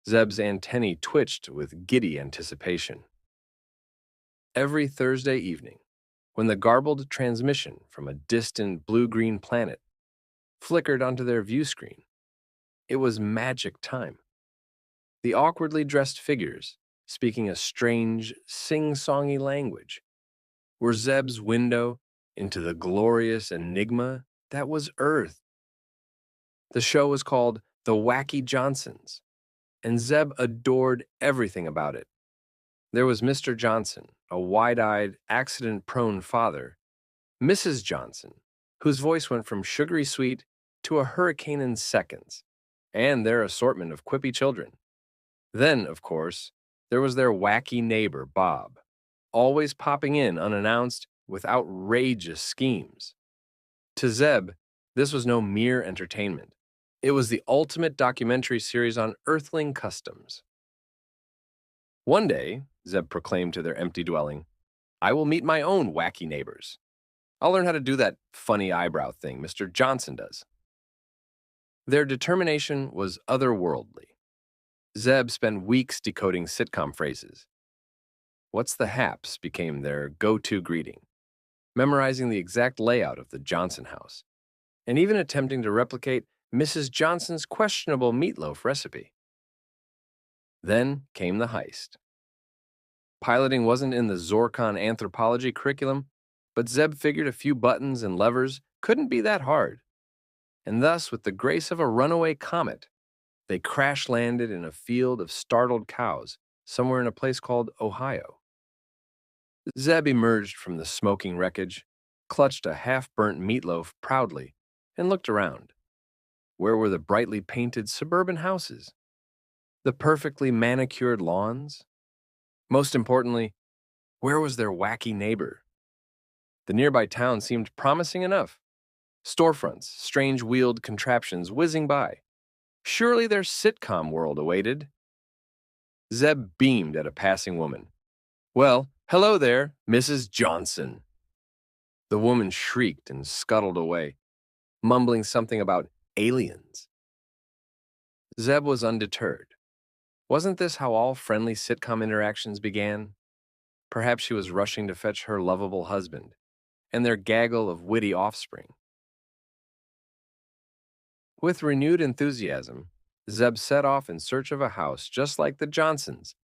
Zeb's antennae twitched with giddy anticipation. Every Thursday evening, when the garbled transmission from a distant blue-green planet flickered onto their view screen, it was magic time. The awkwardly dressed figures, speaking a strange, sing-songy language, were Zeb's window into the glorious enigma that was Earth. The show was called The Wacky Johnsons, and Zeb adored everything about it. There was Mr. Johnson, a wide-eyed, accident-prone father, Mrs. Johnson, whose voice went from sugary sweet to a hurricane in seconds, and their assortment of quippy children. Then, of course, there was their wacky neighbor, Bob, always popping in unannounced with outrageous schemes. To Zeb, this was no mere entertainment. It was the ultimate documentary series on Earthling customs. One day, Zeb proclaimed to their empty dwelling, I will meet my own wacky neighbors. I'll learn how to do that funny eyebrow thing Mr. Johnson does. Their determination was otherworldly. Zeb spent weeks decoding sitcom phrases. What's the haps became their go-to greeting, memorizing the exact layout of the Johnson house, and even attempting to replicate Mrs. Johnson's questionable meatloaf recipe. Then came the heist. Piloting wasn't in the Zorkon anthropology curriculum, but Zeb figured a few buttons and levers couldn't be that hard. And thus, with the grace of a runaway comet, they crash-landed in a field of startled cows somewhere in a place called Ohio. Zeb emerged from the smoking wreckage, clutched a half-burnt meatloaf proudly, and looked around. Where were the brightly painted suburban houses? The perfectly manicured lawns? Most importantly, where was their wacky neighbor? The nearby town seemed promising enough. Storefronts, strange wheeled contraptions whizzing by. Surely their sitcom world awaited. Zeb beamed at a passing woman. Well, hello there, Mrs. Johnson. The woman shrieked and scuttled away, mumbling something about aliens. Zeb was undeterred. Wasn't this how all friendly sitcom interactions began? Perhaps she was rushing to fetch her lovable husband and their gaggle of witty offspring. With renewed enthusiasm, Zeb set off in search of a house just like the Johnsons,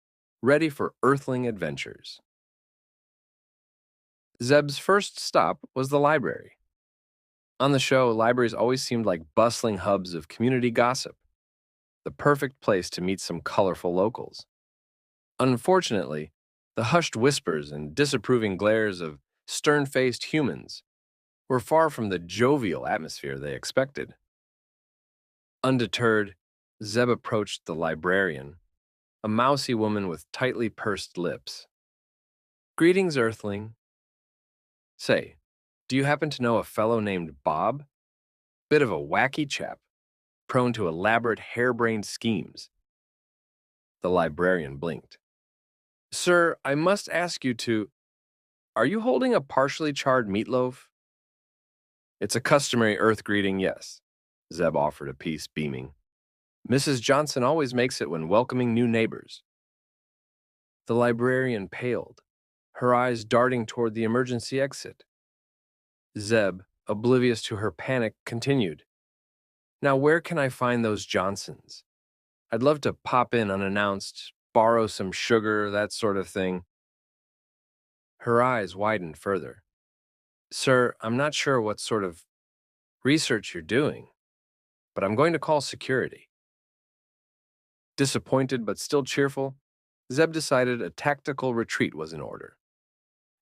ready for earthling adventures. Zeb's first stop was the library. On the show, libraries always seemed like bustling hubs of community gossip, the perfect place to meet some colorful locals. Unfortunately, the hushed whispers and disapproving glares of stern-faced humans were far from the jovial atmosphere they expected. Undeterred, Zeb approached the librarian, a mousy woman with tightly pursed lips. Greetings, Earthling. Say, do you happen to know a fellow named Bob? Bit of a wacky chap, prone to elaborate harebrained schemes. The librarian blinked. Sir, I must ask you to... Are you holding a partially charred meatloaf? It's a customary Earth greeting, yes. Zeb offered a piece, beaming. Mrs. Johnson always makes it when welcoming new neighbors. The librarian paled, her eyes darting toward the emergency exit. Zeb, oblivious to her panic, continued. Now where can I find those Johnsons? I'd love to pop in unannounced, borrow some sugar, that sort of thing. Her eyes widened further. Sir, I'm not sure what sort of research you're doing, but I'm going to call security. Disappointed but still cheerful, Zeb decided a tactical retreat was in order.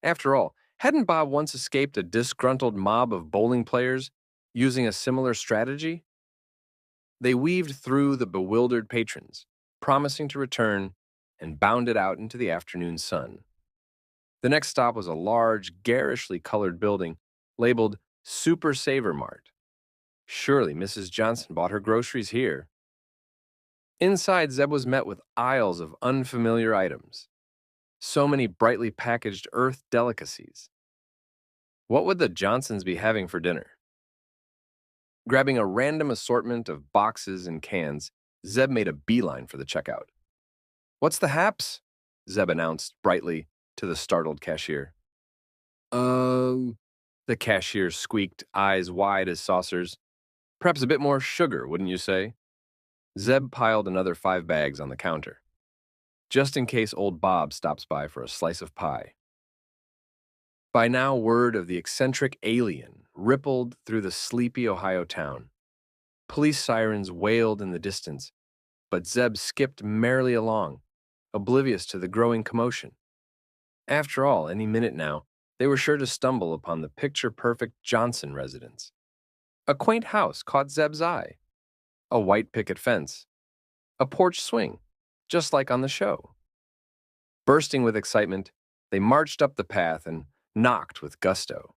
After all, hadn't Bob once escaped a disgruntled mob of bowling players using a similar strategy? They weaved through the bewildered patrons, promising to return, and bounded out into the afternoon sun. The next stop was a large, garishly colored building labeled Super Saver Mart. Surely Mrs. Johnson bought her groceries here. Inside, Zeb was met with aisles of unfamiliar items. So many brightly packaged Earth delicacies. What would the Johnsons be having for dinner? Grabbing a random assortment of boxes and cans, Zeb made a beeline for the checkout. "What's the haps?" Zeb announced brightly to the startled cashier. Uh, the cashier squeaked, eyes wide as saucers. "Perhaps a bit more sugar, wouldn't you say?" Zeb piled another 5 bags on the counter, just in case old Bob stops by for a slice of pie. By now, word of the eccentric alien rippled through the sleepy Ohio town. Police sirens wailed in the distance, but Zeb skipped merrily along, oblivious to the growing commotion. After all, any minute now, they were sure to stumble upon the picture-perfect Johnson residence. A quaint house caught Zeb's eye. A white picket fence. A porch swing, just like on the show. Bursting with excitement, they marched up the path and knocked with gusto.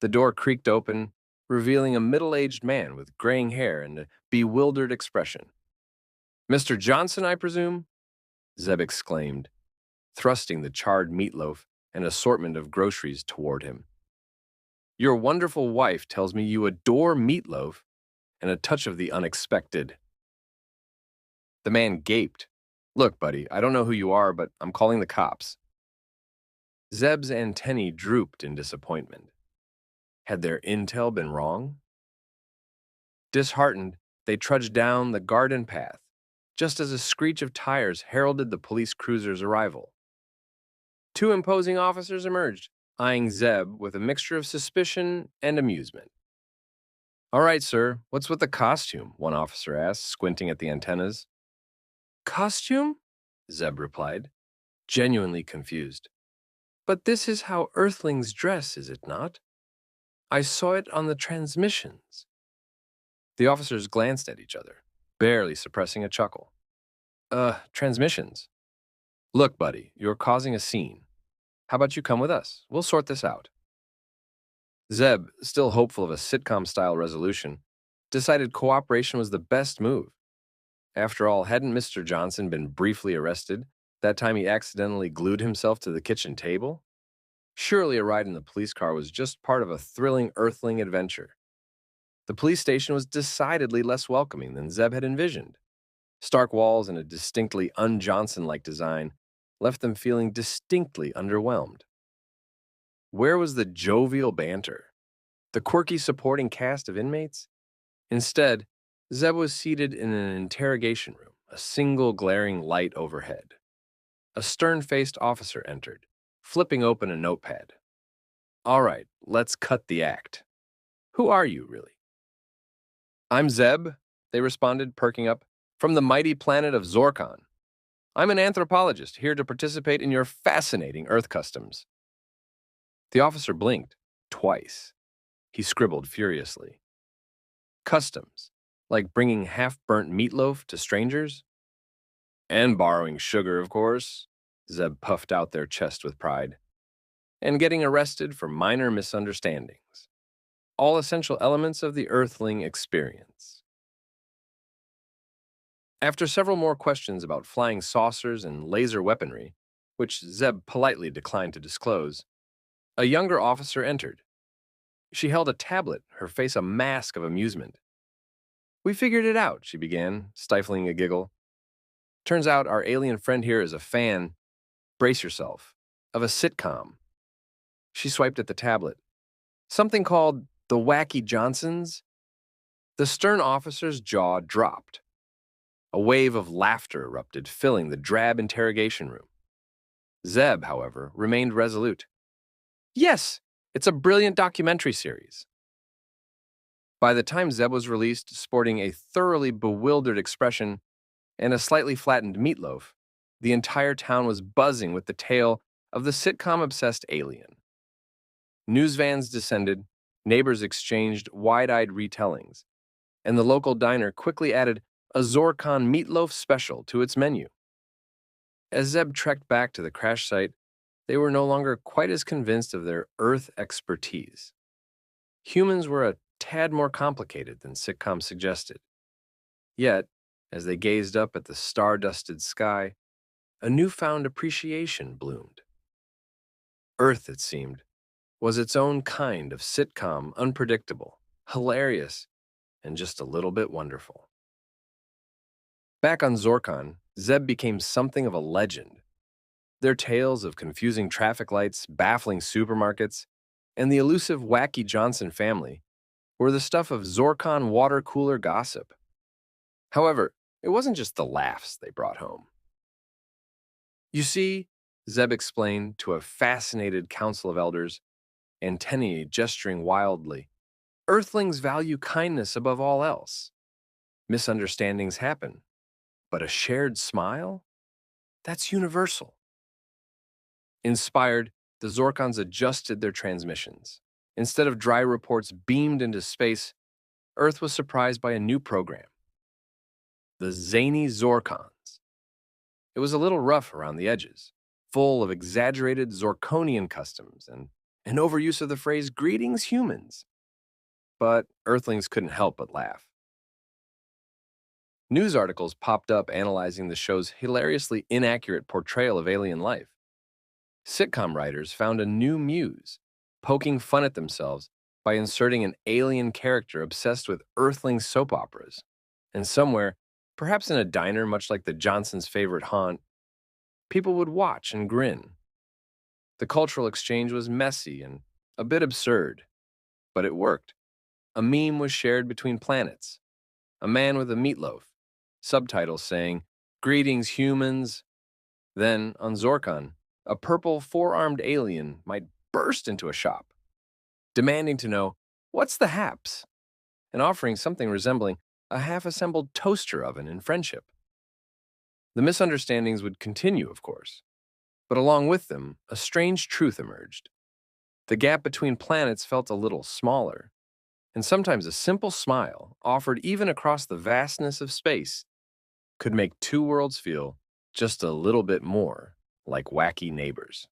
The door creaked open, revealing a middle-aged man with graying hair and a bewildered expression. "Mr. Johnson, I presume?" Zeb exclaimed, thrusting the charred meatloaf and assortment of groceries toward him. "Your wonderful wife tells me you adore meatloaf," and a touch of the unexpected. The man gaped. "Look, buddy, I don't know who you are, but I'm calling the cops." Zeb's antennae drooped in disappointment. Had their intel been wrong? Disheartened, they trudged down the garden path, just as a screech of tires heralded the police cruiser's arrival. 2 imposing officers emerged, eyeing Zeb with a mixture of suspicion and amusement. "All right, sir, what's with the costume?" one officer asked, squinting at the antennas. "Costume?" Zeb replied, genuinely confused. "But this is how Earthlings dress, is it not? I saw it on the transmissions." The officers glanced at each other, barely suppressing a chuckle. Transmissions. Look, buddy, you're causing a scene. How about you come with us? We'll sort this out." Zeb, still hopeful of a sitcom-style resolution, decided cooperation was the best move. After all, hadn't Mr. Johnson been briefly arrested that time he accidentally glued himself to the kitchen table? Surely a ride in the police car was just part of a thrilling Earthling adventure. The police station was decidedly less welcoming than Zeb had envisioned. Stark walls and a distinctly un-Johnson-like design left them feeling distinctly underwhelmed. Where was the jovial banter? The quirky supporting cast of inmates? Instead, Zeb was seated in an interrogation room, a single glaring light overhead. A stern-faced officer entered, flipping open a notepad. "All right, let's cut the act. Who are you, really?" "I'm Zeb," they responded, perking up, "from the mighty planet of Zorkon. I'm an anthropologist here to participate in your fascinating Earth customs." The officer blinked, twice. He scribbled furiously. "Customs, like bringing half-burnt meatloaf to strangers?" "And borrowing sugar, of course," Zeb puffed out their chest with pride. "And getting arrested for minor misunderstandings. All essential elements of the Earthling experience." After several more questions about flying saucers and laser weaponry, which Zeb politely declined to disclose, a younger officer entered. She held a tablet, her face a mask of amusement. "We figured it out," she began, stifling a giggle. "Turns out our alien friend here is a fan, brace yourself, of a sitcom." She swiped at the tablet. "Something called The Wacky Johnsons?" The stern officer's jaw dropped. A wave of laughter erupted, filling the drab interrogation room. Zeb, however, remained resolute. "Yes, it's a brilliant documentary series." By the time Zeb was released, sporting a thoroughly bewildered expression and a slightly flattened meatloaf, the entire town was buzzing with the tale of the sitcom-obsessed alien. News vans descended, neighbors exchanged wide-eyed retellings, and the local diner quickly added a Zorkon meatloaf special to its menu. As Zeb trekked back to the crash site, they were no longer quite as convinced of their Earth expertise. Humans were a tad more complicated than sitcom suggested. Yet, as they gazed up at the star-dusted sky, a newfound appreciation bloomed. Earth, it seemed, was its own kind of sitcom, unpredictable, hilarious, and just a little bit wonderful. Back on Zorkon, Zeb became something of a legend. Their tales of confusing traffic lights, baffling supermarkets, and the elusive Wacky Johnson family were the stuff of Zorkon water cooler gossip. However, it wasn't just the laughs they brought home. You see, Zeb explained to a fascinated council of elders, antennae gesturing wildly, Earthlings value kindness above all else. Misunderstandings happen, but a shared smile? That's universal. Inspired, the Zorkons adjusted their transmissions. Instead of dry reports beamed into space, Earth was surprised by a new program, the Zany Zorkons. It was a little rough around the edges, full of exaggerated Zorkonian customs and an overuse of the phrase, greetings humans. But Earthlings couldn't help but laugh. News articles popped up analyzing the show's hilariously inaccurate portrayal of alien life. Sitcom writers found a new muse, poking fun at themselves by inserting an alien character obsessed with Earthling soap operas. And somewhere, perhaps in a diner much like the Johnsons' favorite haunt, people would watch and grin. The cultural exchange was messy and a bit absurd, but it worked. A meme was shared between planets. A man with a meatloaf, subtitles saying, Greetings, humans. Then, on Zorkon, a purple four-armed alien might burst into a shop, demanding to know, what's the haps? And offering something resembling a half-assembled toaster oven in friendship. The misunderstandings would continue, of course, but along with them, a strange truth emerged. The gap between planets felt a little smaller, and sometimes a simple smile, offered even across the vastness of space, could make two worlds feel just a little bit more like wacky neighbors.